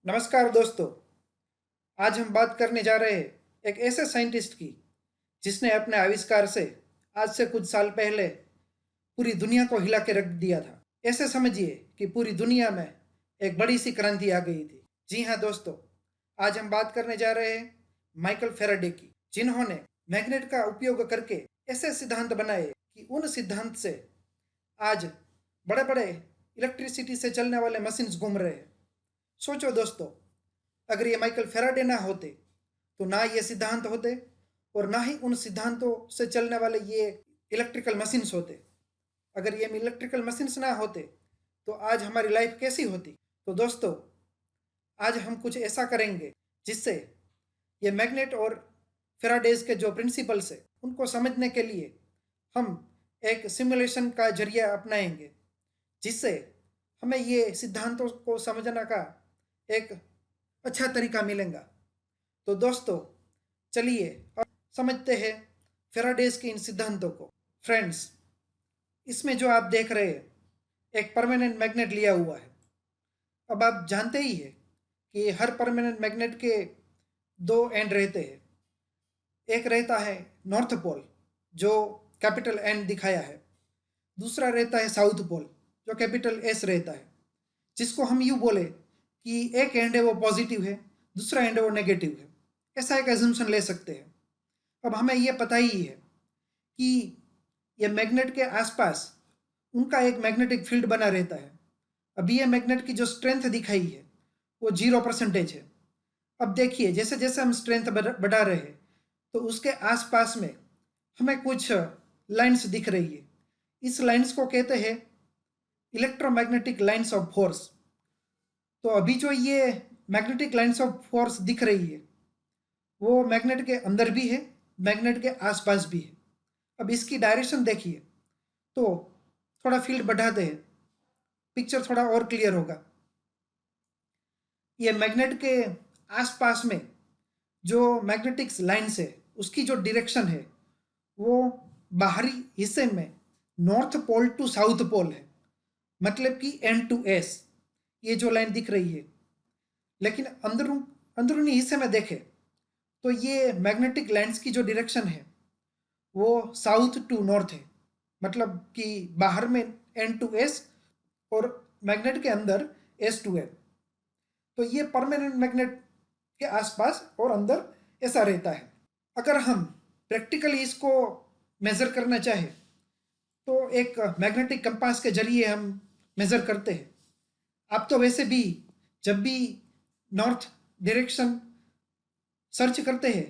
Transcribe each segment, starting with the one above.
नमस्कार दोस्तों। आज हम बात करने जा रहे हैं एक ऐसे साइंटिस्ट की जिसने अपने आविष्कार से आज से कुछ साल पहले पूरी दुनिया को हिला के रख दिया था। ऐसे समझिए कि पूरी दुनिया में एक बड़ी सी क्रांति आ गई थी। जी हाँ दोस्तों, आज हम बात करने जा रहे हैं माइकल फेराडे की, जिन्होंने मैग्नेट का उपयोग करके ऐसे सिद्धांत बनाए कि उन सिद्धांत से आज बड़े बड़े इलेक्ट्रिसिटी से चलने वाले मशीन्स घूम रहे हैं। सोचो दोस्तों, अगर ये माइकल फेराडे ना होते तो ना ये सिद्धांत होते और ना ही उन सिद्धांतों से चलने वाले ये इलेक्ट्रिकल मशीन्स होते। अगर ये इलेक्ट्रिकल मशीन्स ना होते तो आज हमारी लाइफ कैसी होती। तो दोस्तों, आज हम कुछ ऐसा करेंगे जिससे ये मैग्नेट और फेराडेज के जो प्रिंसिपल्स है उनको समझने के लिए हम एक सिमुलेशन का जरिया अपनाएंगे, जिससे हमें ये सिद्धांतों को समझने का एक अच्छा तरीका मिलेगा। तो दोस्तों, चलिए अब समझते हैं फेराडेज के इन सिद्धांतों को। फ्रेंड्स, इसमें जो आप देख रहे हैं एक परमानेंट मैग्नेट लिया हुआ है। अब आप जानते ही है कि हर परमानेंट मैग्नेट के दो एंड रहते हैं। एक रहता है नॉर्थ पोल, जो कैपिटल एन दिखाया है। दूसरा रहता है साउथ पोल, जो कैपिटल एस रहता है। जिसको हम यूँ बोले कि एक एंड है वो पॉजिटिव है, दूसरा एंड है वो नेगेटिव है। ऐसा एक एजम्पशन ले सकते हैं। अब हमें ये पता ही है कि ये मैग्नेट के आसपास उनका एक मैग्नेटिक फील्ड बना रहता है। अभी ये मैग्नेट की जो स्ट्रेंथ दिखाई है वो 0% है। अब देखिए, जैसे जैसे हम स्ट्रेंथ बढ़ा रहे हैं तो उसके आसपास में हमें कुछ लाइंस दिख रही है। इस लाइंस को कहते हैं इलेक्ट्रोमैग्नेटिक लाइंस ऑफ फोर्स। तो अभी जो ये मैग्नेटिक लाइंस ऑफ फोर्स दिख रही है वो मैग्नेट के अंदर भी है, मैग्नेट के आसपास भी है। अब इसकी डायरेक्शन देखिए तो थोड़ा फील्ड बढ़ाते हैं, पिक्चर थोड़ा और क्लियर होगा। ये मैग्नेट के आसपास में जो मैग्नेटिक लाइंस है उसकी जो डायरेक्शन है वो बाहरी हिस्से में north pole to south pole है, मतलब कि एन टू एस, ये जो लाइन दिख रही है। लेकिन अंदरूनी हिस्से में देखें तो ये मैग्नेटिक लाइंस की जो डायरेक्शन है वो साउथ टू नॉर्थ है, मतलब कि बाहर में एन टू एस और मैग्नेट के अंदर एस टू एन। तो ये परमानेंट मैग्नेट के आसपास और अंदर ऐसा रहता है। अगर हम प्रैक्टिकली इसको मेज़र करना चाहें तो एक मैग्नेटिक कंपास के जरिए हम मेज़र करते हैं। आप तो वैसे भी जब भी नॉर्थ डायरेक्शन सर्च करते हैं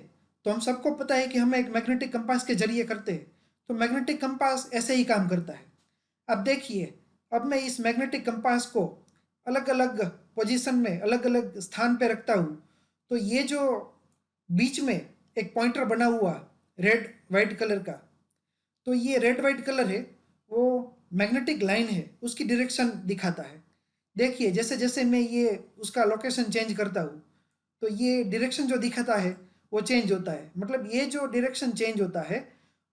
तो हम सबको पता है कि हम एक मैग्नेटिक कंपास के जरिए करते हैं। तो मैग्नेटिक कंपास ऐसे ही काम करता है। अब देखिए, अब मैं इस मैग्नेटिक कंपास को अलग अलग पोजीशन में अलग अलग स्थान पे रखता हूँ। तो ये जो बीच में एक पॉइंटर बना हुआ रेड वाइट कलर का, तो ये रेड वाइट कलर है वो मैग्नेटिक लाइन है, उसकी डायरेक्शन दिखाता है। देखिए, जैसे जैसे मैं ये उसका लोकेशन चेंज करता हूँ तो ये डायरेक्शन जो दिखाता है वो चेंज होता है। मतलब ये जो डायरेक्शन चेंज होता है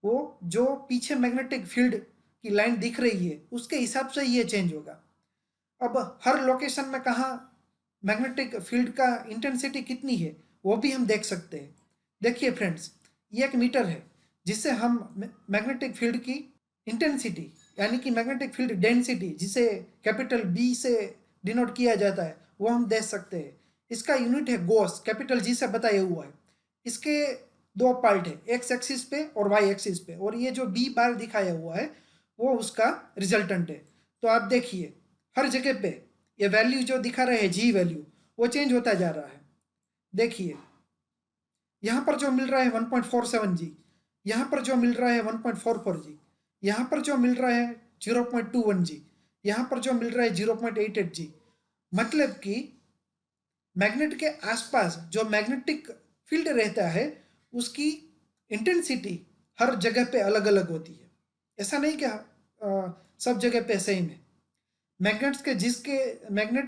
वो जो पीछे मैग्नेटिक फील्ड की लाइन दिख रही है उसके हिसाब से ये चेंज होगा। अब हर लोकेशन में कहाँ मैग्नेटिक फील्ड का इंटेंसिटी कितनी है वो भी हम देख सकते हैं। देखिए फ्रेंड्स, ये एक मीटर है जिससे हम मैग्नेटिक फील्ड की इंटेंसिटी, यानी कि मैग्नेटिक फील्ड डेंसिटी, जिसे कैपिटल बी से डिनोट किया जाता है, वो हम देख सकते हैं। इसका यूनिट है गॉस, कैपिटल जी से बताया हुआ है। इसके दो पार्ट है, एक्स एक्सिस पे और वाई एक्सिस पे, और ये जो बी बार दिखाया हुआ है वो उसका रिजल्टेंट है। तो आप देखिए, हर जगह पे ये वैल्यू जो दिखा रहे हैं जी वैल्यू, वो चेंज होता जा रहा है। देखिए, यहाँ पर जो मिल रहा है 1.47 जी, यहाँ पर जो मिल रहा है 1.44 जी, यहाँ पर जो मिल रहा है 0.21 जी, यहाँ पर जो मिल रहा है 0.88 जी। मतलब कि मैग्नेट के आसपास जो मैग्नेटिक फील्ड रहता है उसकी इंटेंसिटी हर जगह पे अलग अलग होती है। ऐसा नहीं कि सब जगह पे सेम है। मैग्नेट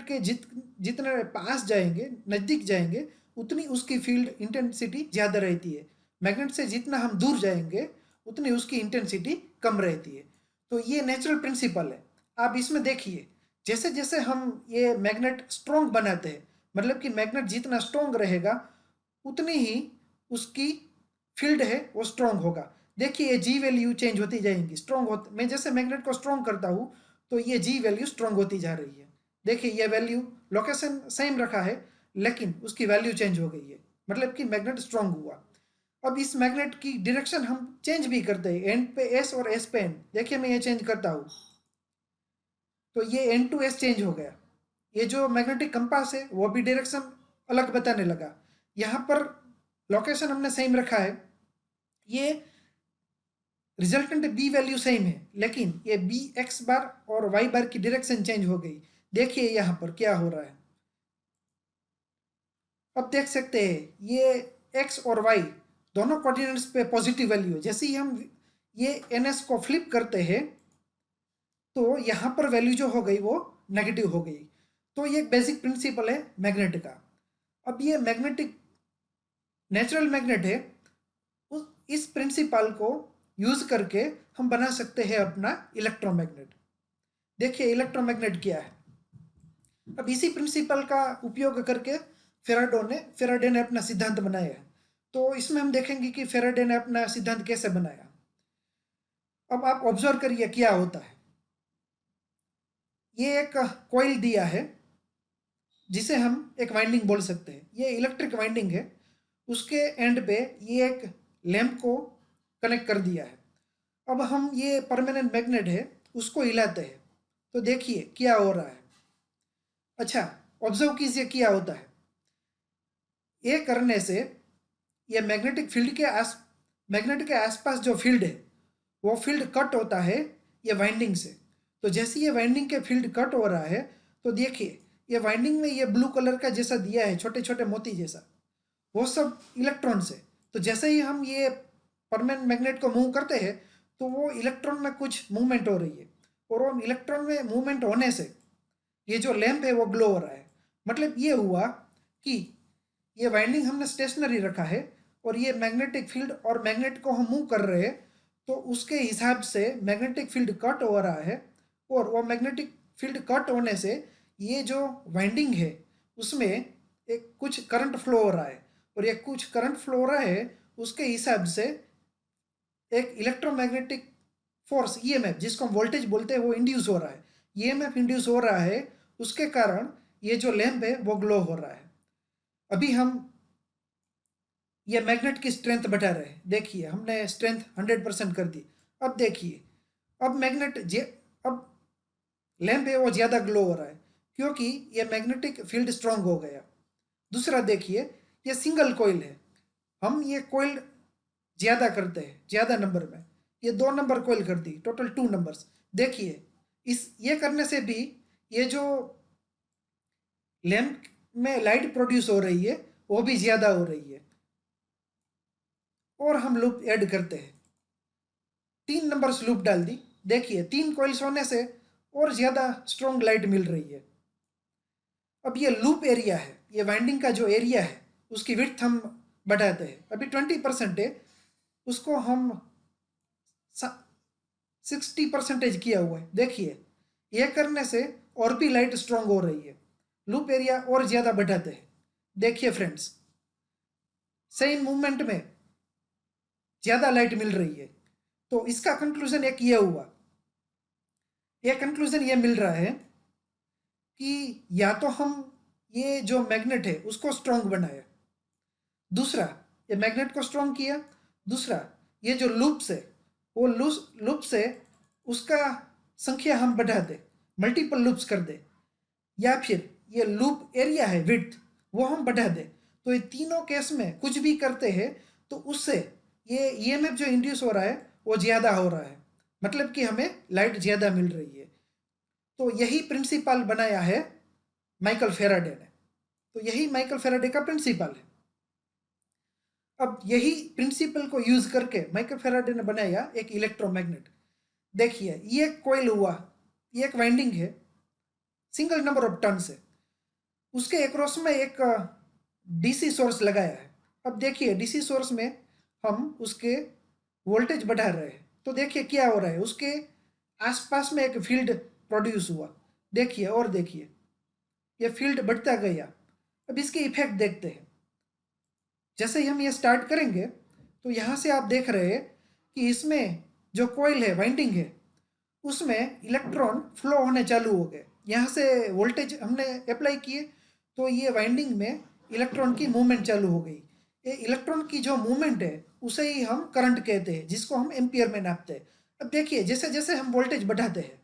के जितने पास जाएंगे, नज़दीक जाएंगे, उतनी उसकी फील्ड इंटेंसिटी ज़्यादा रहती है। मैग्नेट से जितना हम दूर जाएंगे उतनी उसकी इंटेंसिटी कम रहती है। तो ये नेचुरल प्रिंसिपल है। आप इसमें देखिए, जैसे जैसे हम ये मैग्नेट स्ट्रॉन्ग बनाते हैं, मतलब कि मैग्नेट जितना स्ट्रॉन्ग रहेगा उतनी ही उसकी फील्ड है वो स्ट्रॉन्ग होगा। देखिए ये जी वैल्यू चेंज होती जाएंगी, स्ट्रॉन्ग होती, मैं जैसे मैग्नेट को स्ट्रॉन्ग करता हूँ तो ये जी वैल्यू स्ट्रॉन्ग होती जा रही है। देखिए ये वैल्यू लोकेशन सेम रखा है लेकिन उसकी वैल्यू चेंज हो गई है, मतलब कि मैग्नेट स्ट्रॉन्ग हुआ। अब इस मैग्नेट की डायरेक्शन हम चेंज भी करते हैं, एंड पे एस और एस पे एन। देखिए मैं ये चेंज करता हूँ तो ये एन टू एस चेंज हो गया। ये जो मैग्नेटिक कंपास है वो भी डायरेक्शन अलग बताने लगा। यहाँ पर लोकेशन हमने सेम रखा है, ये रिजल्टेंट बी वैल्यू सेम है, लेकिन ये बी एक्स बार और वाई बार की डायरेक्शन चेंज हो गई। देखिए यहाँ पर क्या हो रहा है, अब देख सकते हैं ये एक्स और वाई दोनों कोऑर्डिनेट्स पे पॉजिटिव वैल्यू है। जैसे ही हम ये एन एस को फ्लिप करते हैं तो यहाँ पर वैल्यू जो हो गई वो नेगेटिव हो गई। तो ये एक बेसिक प्रिंसिपल है मैग्नेट का। अब ये मैग्नेटिक नेचुरल मैग्नेट है, इस प्रिंसिपल को यूज करके हम बना सकते हैं अपना इलेक्ट्रोमैग्नेट। देखिए इलेक्ट्रोमैग्नेट क्या है। अब इसी प्रिंसिपल का उपयोग करके फेराडे ने अपना सिद्धांत बनाया है। तो इसमें हम देखेंगे कि फेराडे ने अपना सिद्धांत कैसे बनाया। अब आप ऑब्जर्व करिए क्या होता है। ये एक कॉइल दिया है जिसे हम एक वाइंडिंग बोल सकते हैं, ये इलेक्ट्रिक वाइंडिंग है। उसके एंड पे ये एक लैंप को कनेक्ट कर दिया है। अब हम ये परमानेंट मैग्नेट है उसको हिलाते हैं तो देखिए क्या हो रहा है। अच्छा ऑब्जर्व कीजिए क्या होता है। ये करने से ये मैग्नेट के आसपास जो फील्ड है वो फील्ड कट होता है ये वाइंडिंग से। तो जैसे ये वाइंडिंग के फील्ड कट हो रहा है तो देखिए ये वाइंडिंग में ये ब्लू कलर का जैसा दिया है छोटे छोटे मोती जैसा, वो सब इलेक्ट्रॉन्स है। तो जैसे ही हम ये परमानेंट मैग्नेट को मूव करते हैं तो वो इलेक्ट्रॉन में कुछ मूवमेंट हो रही है, और वो इलेक्ट्रॉन में मूवमेंट होने से ये जो लैंप है वो ग्लो हो रहा है। मतलब ये हुआ कि ये वाइंडिंग हमने स्टेशनरी रखा है और ये मैग्नेटिक फील्ड और मैग्नेट को हम मूव कर रहे हैं तो उसके हिसाब से मैग्नेटिक फील्ड कट हो रहा है, और वो मैग्नेटिक फील्ड कट होने से ये जो वाइंडिंग है उसमें एक कुछ करंट फ्लो हो रहा है, और ये कुछ करंट फ्लो हो रहा है उसके हिसाब से एक इलेक्ट्रोमैग्नेटिक फोर्स ईएमएफ जिसको हम वोल्टेज बोलते हैं वो इंड्यूस हो रहा है। ईएमएफ इंड्यूस हो रहा है, उसके कारण ये जो लैंप है वो ग्लो हो रहा है। अभी हम ये मैग्नेट की स्ट्रेंथ बढ़ा रहे हैं, देखिए हमने स्ट्रेंथ 100% कर दी। अब देखिए अब अब लैंप है वो ज़्यादा ग्लो हो रहा है क्योंकि ये मैग्नेटिक फील्ड स्ट्रांग हो गया। दूसरा देखिए ये सिंगल कोयल है, हम ये कोयल ज़्यादा करते हैं ज़्यादा नंबर में, ये 2 नंबर कोयल कर दी, टोटल 2 नंबर्स। देखिए इस ये करने से भी ये जो लैंप में लाइट प्रोड्यूस हो रही है वो भी ज़्यादा हो रही है। और हम लूप ऐड करते हैं, 3 नंबर्स लूप डाल दी। देखिए 3 कॉइल्स होने से और ज़्यादा स्ट्रॉन्ग लाइट मिल रही है। अब ये लूप एरिया है, ये वाइंडिंग का जो एरिया है उसकी विड्थ हम बढ़ाते हैं। अभी 20% है, उसको हम 60% किया हुआ है। देखिए ये करने से और भी लाइट स्ट्रॉन्ग हो रही है, लूप एरिया और ज़्यादा बढ़ाते हैं। देखिए फ्रेंड्स सेम मूवमेंट में ज़्यादा लाइट मिल रही है। तो इसका कंक्लूजन एक ये हुआ, ये कंक्लूजन ये मिल रहा है कि या तो हम ये जो मैग्नेट है उसको स्ट्रॉन्ग बनाया, दूसरा ये मैग्नेट को स्ट्रॉन्ग किया, दूसरा ये जो लूप्स है वो लूप से उसका संख्या हम बढ़ा दे, मल्टीपल लूप्स कर दे, या फिर ये लूप एरिया है विड्थ वो हम बढ़ा दे। तो ये तीनों केस में कुछ भी करते हैं तो उससे ये ईएमएफ जो इंड्यूस हो रहा है वो ज़्यादा हो रहा है, मतलब कि हमें लाइट ज़्यादा मिल रही है। तो यही प्रिंसिपल बनाया है माइकल फेराडे ने। तो यही माइकल फेराडे का प्रिंसिपल है। अब यही प्रिंसिपल को यूज करके माइकल फेराडे ने बनाया एक इलेक्ट्रोमैग्नेट। देखिए ये कोयल हुआ, ये एक वाइंडिंग है, सिंगल नंबर ऑफ टर्न्स है, उसके एक्रॉस में एक डीसी सोर्स लगाया है। अब देखिए डीसी सोर्स में हम उसके वोल्टेज बढ़ा रहे हैं तो देखिए क्या हो रहा है, उसके आसपास में एक फील्ड प्रोड्यूस हुआ। देखिए और देखिए ये फील्ड बढ़ता गया, अब इसके इफेक्ट देखते हैं। जैसे ही हम ये स्टार्ट करेंगे तो यहाँ से आप देख रहे हैं कि इसमें जो कॉइल है, वाइंडिंग है, उसमें इलेक्ट्रॉन फ्लो होने चालू हो गए। यहाँ से वोल्टेज हमने अप्लाई किए तो ये वाइंडिंग में इलेक्ट्रॉन की मूवमेंट चालू हो गई। ये इलेक्ट्रॉन की जो मूवमेंट है उसे ही हम करंट कहते हैं, जिसको हम एम्पियर में नापते हैं। अब देखिए, जैसे जैसे हम वोल्टेज बढ़ाते हैं,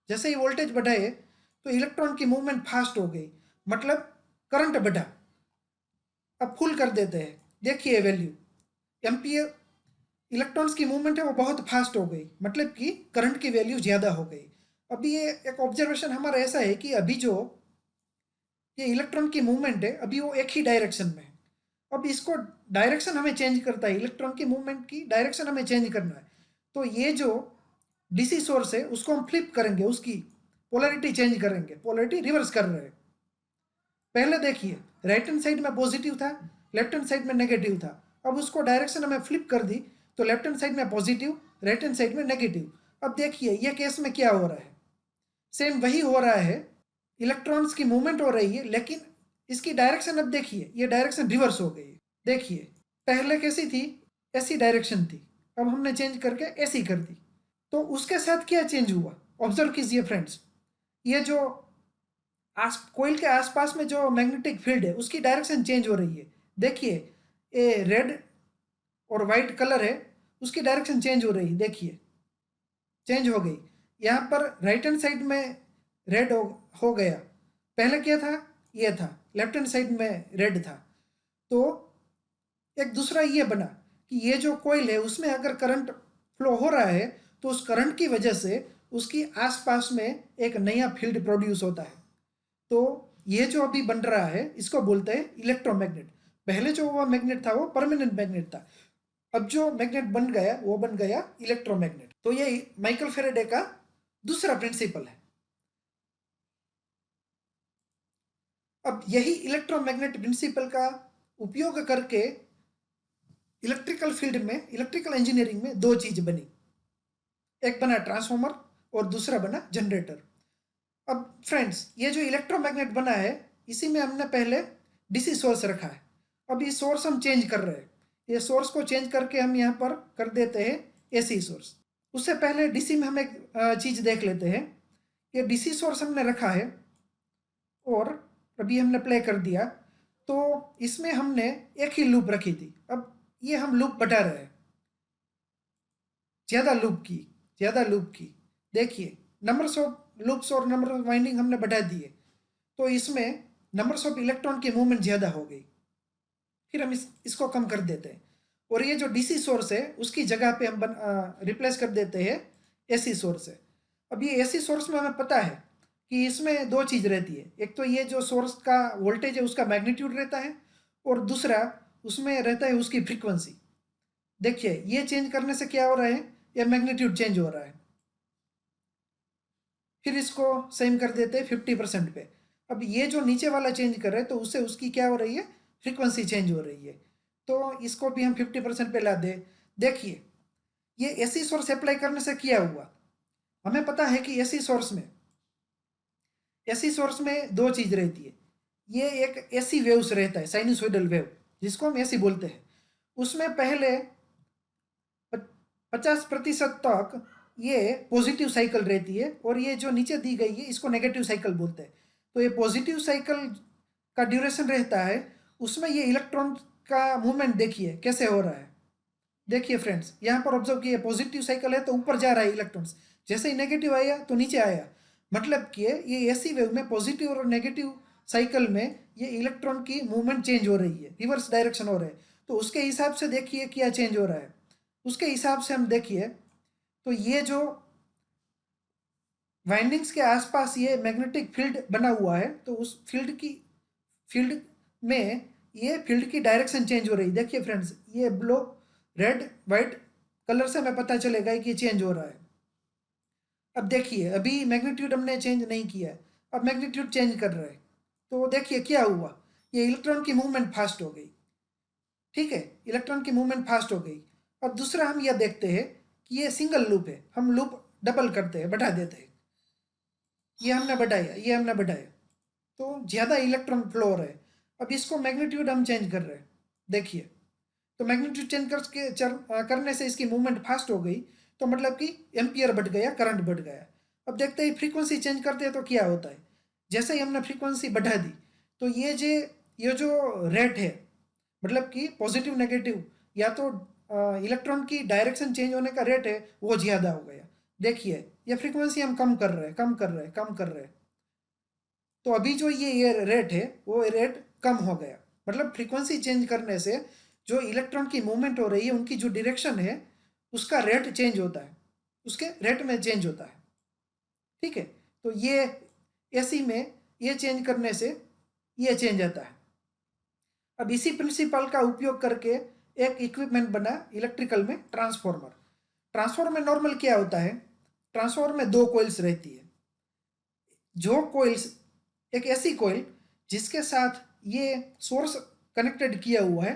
जैसे ही वोल्टेज बढ़ाए तो इलेक्ट्रॉन की मूवमेंट फास्ट हो गई, मतलब करंट बढ़ा। अब फुल कर देते हैं, देखिए वैल्यू एम्पियर, इलेक्ट्रॉन्स की मूवमेंट है वो बहुत फास्ट हो गई, मतलब कि करंट की वैल्यू ज़्यादा हो गई। अभी ये एक ऑब्जर्वेशन हमारा ऐसा है कि अभी जो ये इलेक्ट्रॉन की मूवमेंट है अभी वो एक ही डायरेक्शन में है। अब इसको डायरेक्शन हमें चेंज करता है, इलेक्ट्रॉन की मूवमेंट की डायरेक्शन हमें चेंज करना है। तो ये जो डीसी सोर्स है उसको हम फ्लिप करेंगे, उसकी पोलैरिटी चेंज करेंगे, पोलैरिटी रिवर्स कर रहे हैं। पहले देखिए राइट हैंड साइड में पॉजिटिव था, लेफ्ट हैंड साइड में नेगेटिव था। अब उसको डायरेक्शन हमें फ्लिप कर दी तो लेफ्ट हैंड साइड में पॉजिटिव, राइट हैंड साइड में नेगेटिव। अब देखिए ये केस में क्या हो रहा है, सेम वही हो रहा है, इलेक्ट्रॉन्स की मूवमेंट हो रही है, लेकिन इसकी डायरेक्शन अब देखिए ये डायरेक्शन रिवर्स हो गई। देखिए पहले कैसी थी, ऐसी डायरेक्शन थी, अब हमने चेंज करके ऐसी कर दी। तो उसके साथ क्या चेंज हुआ, ऑब्जर्व कीजिए फ्रेंड्स। ये जो कोइल के आसपास में जो मैग्नेटिक फील्ड है उसकी डायरेक्शन चेंज हो रही है। देखिए ये रेड और वाइट कलर है, उसकी डायरेक्शन चेंज हो रही है, देखिए चेंज हो गई। यहाँ पर राइट हैंड साइड में रेड हो गया, पहले क्या था, ये था, लेफ्ट हैंड साइड में रेड था। तो एक दूसरा ये बना कि ये जो कोइल है उसमें अगर करंट फ्लो हो रहा है तो उस करंट की वजह से उसकी आसपास में एक नया फील्ड प्रोड्यूस होता है। तो ये जो अभी बन रहा है इसको बोलते हैं इलेक्ट्रोमैग्नेट। पहले जो वो मैग्नेट था वो परमानेंट मैग्नेट था, अब जो मैग्नेट बन गया वो बन गया इलेक्ट्रोमैग्नेट। तो ये माइकल फेरेडे का दूसरा प्रिंसिपल है। अब यही इलेक्ट्रोमैग्नेट प्रिंसिपल का उपयोग करके इलेक्ट्रिकल फील्ड में, इलेक्ट्रिकल इंजीनियरिंग में दो चीज बनी, एक बना ट्रांसफॉर्मर और दूसरा बना जनरेटर। अब फ्रेंड्स ये जो इलेक्ट्रोमैग्नेट बना है इसी में हमने पहले डीसी सोर्स रखा है। अब ये सोर्स हम चेंज कर रहे हैं, ये सोर्स को चेंज करके हम यहाँ पर कर देते हैं एसी सोर्स। उससे पहले डीसी में हम एक चीज़ देख लेते हैं। ये डीसी सोर्स हमने रखा है और अभी हमने प्ले कर दिया, तो इसमें हमने एक ही लूप रखी थी। अब ये हम लूप बढ़ा रहे हैं, ज़्यादा लूप की, ज़्यादा लूप की। देखिए नंबर्स ऑफ लूप्स और नंबर ऑफ वाइंडिंग हमने बढ़ा दिए, तो इसमें नंबर्स ऑफ इलेक्ट्रॉन की मूवमेंट ज़्यादा हो गई। फिर हम इसको कम कर देते हैं और ये जो डीसी सोर्स है उसकी जगह पे हम रिप्लेस कर देते हैं एसी सोर्स से। अब ये एसी सोर्स में हमें पता है कि इसमें दो चीज़ रहती है, एक तो ये जो सोर्स का वोल्टेज है उसका मैग्नीट्यूड रहता है और दूसरा उसमें रहता है उसकी फ्रीक्वेंसी। देखिए ये चेंज करने से क्या हो रहा है, ये मैग्नीट्यूड चेंज हो रहा है। फिर इसको सेम कर देते हैं 50% पे। अब ये जो नीचे वाला चेंज कर रहे हैं तो उससे उसकी क्या हो रही है, फ्रीक्वेंसी चेंज हो रही है। तो इसको भी हम 50% पे ला दे। देखिए ये एसी सोर्स अप्लाई करने से क्या हुआ, हमें पता है कि एसी सोर्स में दो चीज़ रहती है। ये एक एसी वेव्स रहता है, साइनसोइडल वेव, जिसको हम एसी बोलते हैं। उसमें पहले 50% तक ये पॉजिटिव साइकिल रहती है और ये जो नीचे दी गई है इसको नेगेटिव साइकिल बोलते हैं। तो ये पॉजिटिव साइकिल का ड्यूरेशन रहता है, उसमें ये इलेक्ट्रॉन का मूवमेंट देखिए कैसे हो रहा है। देखिए फ्रेंड्स यहाँ पर ऑब्जर्व किए, पॉजिटिव साइकिल है तो ऊपर जा रहा है इलेक्ट्रॉन्स, जैसे ही नेगेटिव आया तो नीचे आया। मतलब कि ये एसी वेव में पॉजिटिव और नेगेटिव साइकिल में ये इलेक्ट्रॉन की मूवमेंट चेंज हो रही है, रिवर्स डायरेक्शन हो रहा है। तो उसके हिसाब से देखिए क्या चेंज हो रहा है, उसके हिसाब से हम देखिए तो ये जो वाइंडिंग्स के आसपास ये मैग्नेटिक फील्ड बना हुआ है तो उस फील्ड में ये फील्ड की डायरेक्शन चेंज हो रही है। देखिए फ्रेंड्स ये ब्लू रेड वाइट कलर से हमें पता चलेगा कि ये चेंज हो रहा है। अब देखिए अभी मैग्नीट्यूड हमने चेंज नहीं किया है, अब मैग्नीट्यूड चेंज कर रहा है। तो देखिए क्या हुआ, ये इलेक्ट्रॉन की मूवमेंट फास्ट हो गई। ठीक है, इलेक्ट्रॉन की मूवमेंट फास्ट हो गई। अब दूसरा हम यह देखते हैं कि ये सिंगल लूप है, हम लूप डबल करते हैं, बढ़ा देते हैं। ये हमने बढ़ाया, ये हमने बढ़ाया, तो ज़्यादा इलेक्ट्रॉन फ्लो हो रहा है। अब इसको मैग्नीट्यूड हम चेंज कर रहे हैं, देखिए। तो मैग्नीट्यूड चेंज करने से इसकी मूवमेंट फास्ट हो गई, तो मतलब कि एम्पियर बढ़ गया, करंट बढ़ गया। अब देखते ही फ्रीक्वेंसी चेंज करते हैं तो क्या होता है। जैसे ही हमने फ्रीक्वेंसी बढ़ा दी तो ये जो रेट है, मतलब कि पॉजिटिव नेगेटिव या तो इलेक्ट्रॉन की डायरेक्शन चेंज होने का रेट है वो ज़्यादा हो गया। देखिए ये फ्रीक्वेंसी हम कम कर रहे हैं, कम कर रहे हैं, कम कर रहे हैं। तो अभी जो ये रेट है वो रेट कम हो गया। मतलब फ्रीक्वेंसी चेंज करने से जो इलेक्ट्रॉन की मूवमेंट हो रही है उनकी जो डायरेक्शन है उसका रेट चेंज होता है, उसके रेट में चेंज होता है। ठीक है, तो ये एसी में ये चेंज करने से ये चेंज आता है। अब इसी प्रिंसिपल का उपयोग करके एक इक्विपमेंट बना इलेक्ट्रिकल में, ट्रांसफॉर्मर। ट्रांसफॉर्मर में नॉर्मल क्या होता है, ट्रांसफॉर्मर में दो कोइल्स रहती है। जो कोइल्स, एक ऐसी कोइल जिसके साथ ये सोर्स कनेक्टेड किया हुआ है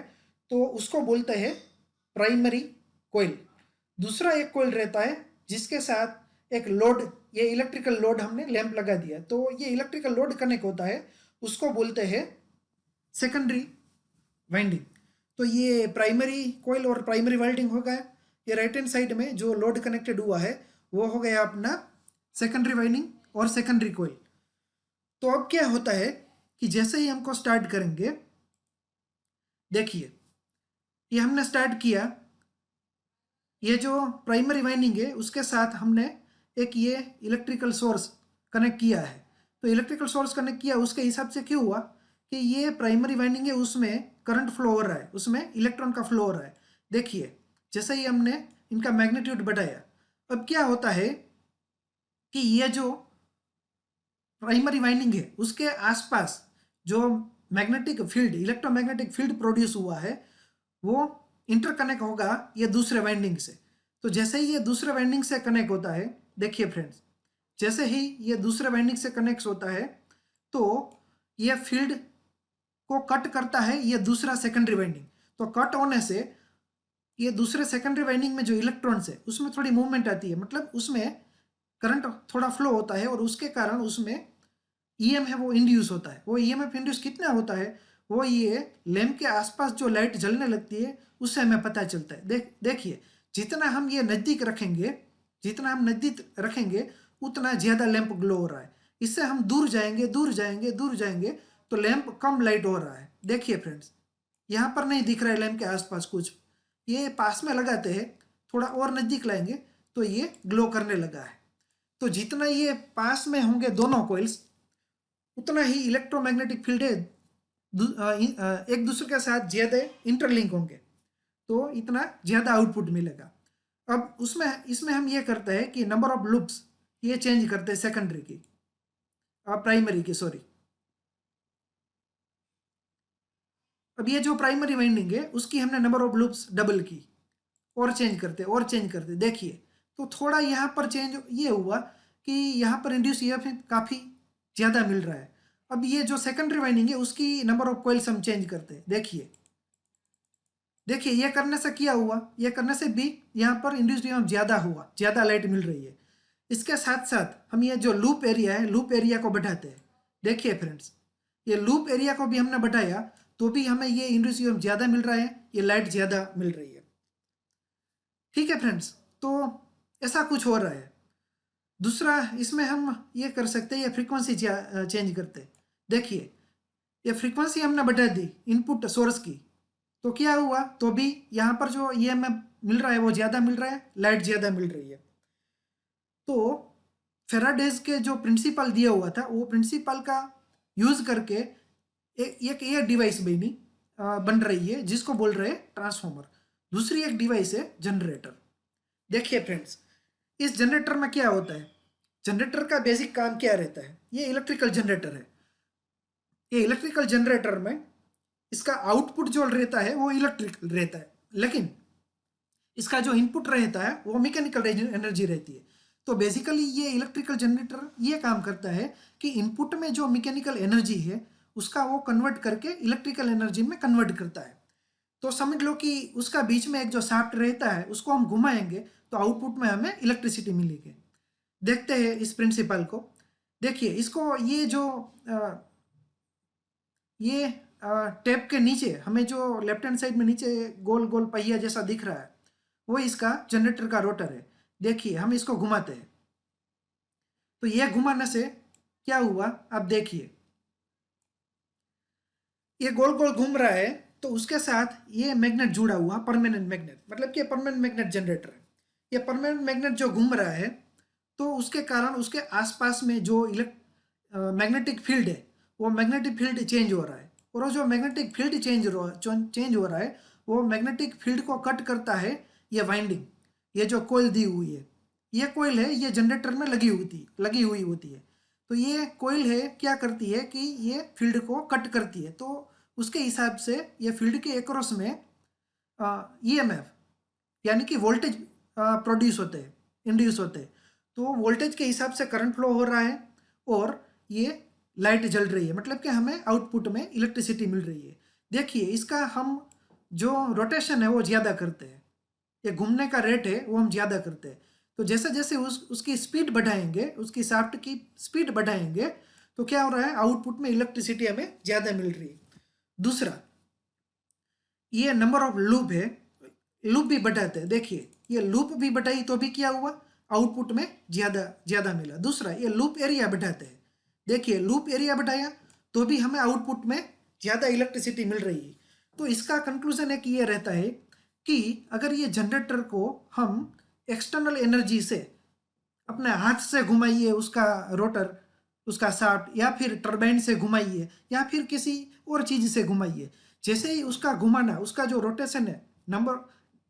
तो उसको बोलते हैं प्राइमरी कोइल। दूसरा एक कोइल रहता है जिसके साथ एक लोड, ये इलेक्ट्रिकल लोड हमने लैंप लगा दिया तो ये इलेक्ट्रिकल लोड कनेक्ट होता है, उसको बोलते हैं सेकेंडरी वाइंडिंग। तो ये प्राइमरी कोइल और प्राइमरी वाइंडिंग हो गया। ये राइट हैंड साइड में जो लोड कनेक्टेड हुआ है वो हो गया अपना सेकेंडरी वाइंडिंग और सेकेंडरी कोइल। तो अब क्या होता है कि जैसे ही हमको स्टार्ट करेंगे, देखिए ये हमने स्टार्ट किया, ये जो प्राइमरी वाइंडिंग है उसके साथ हमने एक ये इलेक्ट्रिकल सोर्स कनेक्ट किया है। तो इलेक्ट्रिकल सोर्स कनेक्ट किया उसके हिसाब से क्यों हुआ कि ये प्राइमरी वाइंडिंग है उसमें करंट फ्लो हो रहा है, उसमें इलेक्ट्रॉन का फ्लो हो रहा है। देखिए जैसे ही हमने इनका मैग्नीट्यूड बढ़ाया, अब क्या होता है कि ये जो प्राइमरी वाइंडिंग है उसके आसपास जो magnetic field, electromagnetic field produce हुआ है वो इंटरकनेक्ट होगा ये दूसरे वाइंडिंग से। तो जैसे ही ये दूसरे वाइंडिंग से कनेक्ट होता है, देखिए फ्रेंड्स, जैसे ही ये दूसरे वाइंडिंग से कनेक्ट होता है तो ये फील्ड को कट करता है ये दूसरा सेकेंडरी वाइंडिंग। तो कट होने से ये दूसरे सेकेंडरी वाइंडिंग में जो इलेक्ट्रॉन्स है उसमें थोड़ी मूवमेंट आती है, मतलब उसमें करंट थोड़ा फ्लो होता है और उसके कारण उसमें ईएम है वो इंड्यूस होता है। वो ईएमएफ इंड्यूस कितना होता है, वो ये लैंप के आसपास जो लाइट जलने लगती है उससे हमें पता चलता है। देखिए जितना हम ये नज़दीक रखेंगे, जितना हम नज़दीक रखेंगे उतना ज़्यादा लैंप ग्लो हो रहा है। इससे हम दूर जाएंगे, दूर जाएंगे, दूर जाएंगे तो लैंप कम लाइट हो रहा है। देखिए फ्रेंड्स, यहाँ पर नहीं दिख रहा है लैंप के आसपास कुछ, ये पास में लगाते हैं, थोड़ा और नज़दीक लाएंगे तो ये ग्लो करने लगा है। तो जितना ये पास में होंगे दोनों कोइल्स उतना ही इलेक्ट्रोमैग्नेटिक फील्ड है एक दूसरे के साथ ज़्यादा इंटरलिंक होंगे तो इतना ज़्यादा आउटपुट मिलेगा। अब उसमें इसमें हम ये करते हैं कि नंबर ऑफ लूप्स ये चेंज करते हैं सेकेंडरी की, प्राइमरी की, सॉरी। अब ये जो प्राइमरी वाइंडिंग है उसकी हमने नंबर ऑफ लूप्स डबल की और चेंज करते और चेंज करते। देखिए तो थोड़ा यहाँ पर चेंज ये हुआ कि यहाँ पर इंड्यूस ईएमएफ काफ़ी ज़्यादा मिल रहा है। अब ये जो सेकेंडरी वाइंडिंग है उसकी नंबर ऑफ कॉइल्स हम चेंज करते हैं। देखिए देखिए ये करने से क्या हुआ, ये करने से भी यहाँ पर इंड्यूस्ड ईएमएफ ज़्यादा हुआ, ज़्यादा लाइट मिल रही है। इसके साथ साथ हम ये जो लूप एरिया है, लूप एरिया को बढ़ाते हैं। देखिए फ्रेंड्स, ये लूप एरिया को भी हमने बढ़ाया तो भी हमें ये इंड्यूस्ड ईएमएफ ज़्यादा मिल रहा है, ये लाइट ज़्यादा मिल रही है। ठीक है फ्रेंड्स, तो ऐसा कुछ हो रहा है। दूसरा इसमें हम ये कर सकते हैं, ये फ्रीक्वेंसी चेंज करते हैं। देखिए ये फ्रीक्वेंसी हमने बढ़ा दी इनपुट सोर्स की तो क्या हुआ, तो भी यहाँ पर जो ईएमएफ मिल रहा है वो ज़्यादा मिल रहा है, लाइट ज़्यादा मिल रही है। तो फेराडेज के जो प्रिंसिपल दिया हुआ था वो प्रिंसिपल का यूज़ करके एक ये डिवाइस बन रही है जिसको बोल रहे हैं ट्रांसफॉर्मर। दूसरी एक डिवाइस है जनरेटर। देखिए फ्रेंड्स, इस जनरेटर में क्या होता है, जनरेटर का बेसिक काम क्या रहता है, ये इलेक्ट्रिकल जनरेटर है। ये इलेक्ट्रिकल जनरेटर में इसका आउटपुट जो रहता है वो इलेक्ट्रिकल रहता है, लेकिन इसका जो इनपुट रहता है वो मैकेनिकल एनर्जी रहती है। तो बेसिकली ये इलेक्ट्रिकल जनरेटर ये काम करता है कि इनपुट में जो मैकेनिकल एनर्जी है उसका वो कन्वर्ट करके इलेक्ट्रिकल एनर्जी में कन्वर्ट करता है। तो समझ लो कि उसका बीच में एक जो शाफ्ट रहता है उसको हम घुमाएंगे तो आउटपुट में हमें इलेक्ट्रिसिटी मिलेगी। देखते हैं इस प्रिंसिपल को। देखिए इसको ये जो ये टेप के नीचे हमें जो लेफ्ट हैंड साइड में नीचे गोल गोल पहिया जैसा दिख रहा है वो इसका जनरेटर का रोटर है। देखिए हम इसको घुमाते हैं तो ये घुमाने से क्या हुआ आप देखिए, ये गोल गोल घूम रहा है तो उसके साथ ये मैग्नेट जुड़ा हुआ परमानेंट मैग्नेट, मतलब कि परमानेंट मैग्नेट जनरेटर है। ये परमानेंट मैग्नेट जो घूम रहा है तो उसके कारण उसके आसपास में जो मैग्नेटिक फील्ड है वो मैग्नेटिक फील्ड चेंज हो रहा है, और वो जो मैग्नेटिक फील्ड चेंज हो रहा है वो मैग्नेटिक फील्ड को कट करता है ये वाइंडिंग, ये जो कोयल दी हुई है, ये कोयल है, ये जनरेटर में लगी हुई होती है। तो ये कोयल है क्या करती है कि ये फील्ड को कट करती है, तो उसके हिसाब से ये फील्ड के एक्रॉस में ईएमएफ यानी कि वोल्टेज प्रोड्यूस होते हैं, इंड्यूस होते हैं। तो वोल्टेज के हिसाब से करंट फ्लो हो रहा है और ये लाइट जल रही है, मतलब कि हमें आउटपुट में इलेक्ट्रिसिटी मिल रही है। देखिए इसका हम जो रोटेशन है वो ज़्यादा करते हैं, ये घूमने का रेट है वो हम ज़्यादा करते हैं। तो जैसे जैसे उसकी स्पीड बढ़ाएंगे, उसकी शाफ्ट की स्पीड बढ़ाएंगे तो क्या हो रहा है, आउटपुट में इलेक्ट्रिसिटी हमें ज़्यादा मिल रही है। दूसरा, ये नंबर ऑफ लूप है, लूप भी बढ़ाते हैं। देखिए ये लूप भी बढ़ाई तो भी क्या हुआ, आउटपुट में ज़्यादा मिला। दूसरा, ये लूप एरिया बढ़ाते हैं। देखिए लूप एरिया बढ़ाया तो भी हमें आउटपुट में ज़्यादा इलेक्ट्रिसिटी मिल रही है। तो इसका कंक्लूजन एक ये रहता है कि अगर ये जनरेटर को हम एक्सटर्नल एनर्जी से अपने हाथ से घुमाइए, उसका रोटर, उसका शाफ्ट, या फिर टरबाइन से घुमाइए, या फिर किसी और चीज़ से घुमाइए, जैसे ही उसका घुमाना, उसका जो रोटेशन है, नंबर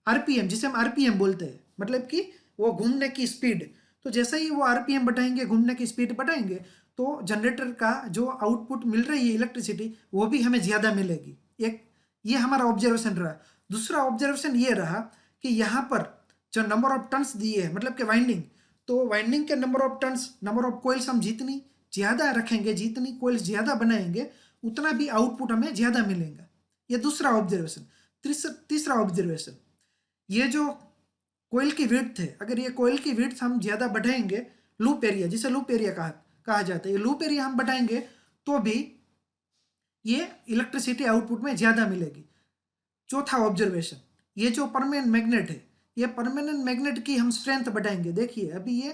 आरपीएम, जिसे हम आरपीएम बोलते हैं, मतलब कि वो घूमने की स्पीड, तो जैसे ही वो आरपीएम बढ़ाएंगे, घूमने की स्पीड बढ़ाएंगे, तो जनरेटर का जो आउटपुट मिल रही है इलेक्ट्रिसिटी वो भी हमें ज़्यादा मिलेगी। एक ये हमारा ऑब्जर्वेशन रहा। दूसरा ऑब्जर्वेशन ये रहा कि यहाँ पर जो नंबर ऑफ टर्न्स दिए है, मतलब कि वाइंडिंग, तो वाइंडिंग के number of turns, number of coils हम जितनी ज़्यादा रखेंगे, जितनी कोइल्स ज़्यादा बनाएंगे, उतना भी आउटपुट हमें ज़्यादा मिलेगा। ये दूसरा ऑब्जर्वेशन। तीसरा ऑब्जर्वेशन, ये जो कोयल की विड्थ है, अगर ये कोयल की विड्थ हम ज़्यादा बढ़ाएंगे, लूप एरिया, जिसे लूप एरिया कहा जाता है, ये लूप एरिया हम बढ़ाएंगे तो भी ये इलेक्ट्रिसिटी आउटपुट में ज़्यादा मिलेगी। चौथा ऑब्जर्वेशन, ये जो परमानेंट मैग्नेट है, ये परमानेंट मैग्नेट की हम स्ट्रेंथ बढ़ाएंगे। देखिए अभी ये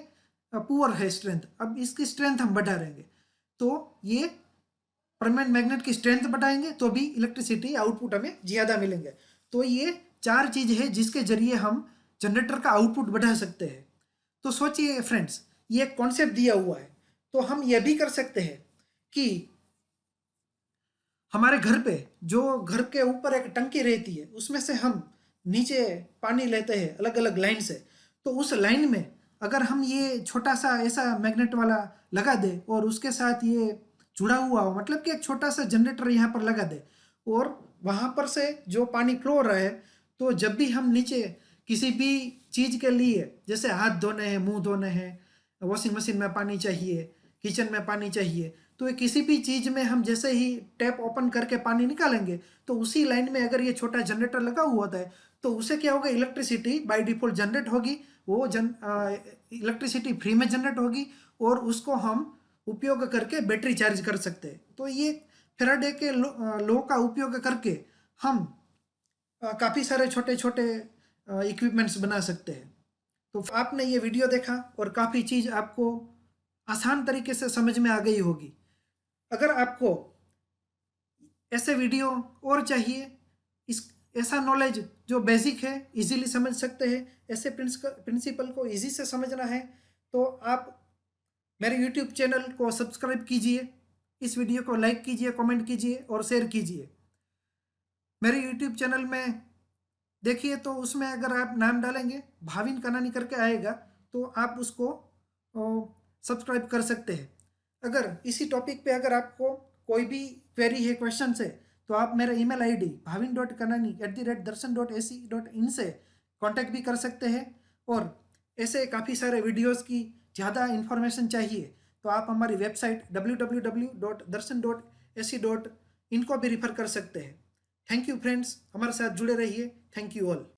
पुअर है स्ट्रेंथ, अब इसकी स्ट्रेंथ हम बढ़ा रहेंगे, तो ये परमानेंट मैग्नेट की स्ट्रेंथ बढ़ाएंगे तो भी इलेक्ट्रिसिटी आउटपुट हमें ज़्यादा मिलेंगे। तो ये चार चीज़ है जिसके जरिए हम जनरेटर का आउटपुट बढ़ा सकते हैं। तो सोचिए फ्रेंड्स, ये कॉन्सेप्ट दिया हुआ है, तो हम ये भी कर सकते हैं कि हमारे घर पे जो घर के ऊपर एक टंकी रहती है, उसमें से हम नीचे पानी लेते हैं अलग अलग लाइन से, तो उस लाइन में अगर हम ये छोटा सा ऐसा मैग्नेट वाला लगा दे और उसके साथ ये जुड़ा हुआ हो, मतलब कि एक छोटा सा जनरेटर यहाँ पर लगा दे, और वहाँ पर से जो पानी फ्लो हो रहा है, तो जब भी हम नीचे किसी भी चीज़ के लिए, जैसे हाथ धोने हैं, मुंह धोने हैं, वॉशिंग मशीन में पानी चाहिए, किचन में पानी चाहिए, तो ये किसी भी चीज़ में हम जैसे ही टैप ओपन करके पानी निकालेंगे तो उसी लाइन में अगर ये छोटा जनरेटर लगा हुआ होता है तो उसे क्या होगा, इलेक्ट्रिसिटी बाय डिफ़ॉल्ट जनरेट होगी, वो इलेक्ट्रिसिटी फ्री में जनरेट होगी, और उसको हम उपयोग करके बैटरी चार्ज कर सकते हैं। तो ये फेराडे के लॉ का उपयोग करके हम काफ़ी सारे छोटे छोटे इक्विपमेंट्स बना सकते हैं। तो आपने ये वीडियो देखा और काफ़ी चीज़ आपको आसान तरीके से समझ में आ गई होगी। अगर आपको ऐसे वीडियो और चाहिए, इस ऐसा नॉलेज जो बेसिक है, इजीली समझ सकते हैं, ऐसे प्रिंसिपल को इजी से समझना है, तो आप मेरे यूट्यूब चैनल को सब्सक्राइब कीजिए, इस वीडियो को लाइक कीजिए, कमेंट कीजिए और शेयर कीजिए। मेरे यूट्यूब चैनल में देखिए तो उसमें अगर आप नाम डालेंगे भाविन कनानी करके आएगा, तो आप उसको सब्सक्राइब कर सकते हैं। अगर इसी टॉपिक पे अगर आपको कोई भी क्वेरी है, क्वेश्चन है, तो आप मेरा ईमेल आईडी bhavin.kanani@darshan.ac.in से कांटेक्ट भी कर सकते हैं। और ऐसे काफ़ी सारे वीडियोस की ज़्यादा इन्फॉर्मेशन चाहिए तो आप हमारी वेबसाइट www.darshan.ac.in को भी रिफ़र कर सकते हैं। थैंक यू फ्रेंड्स, हमारे साथ जुड़े रहिए। Thank you all.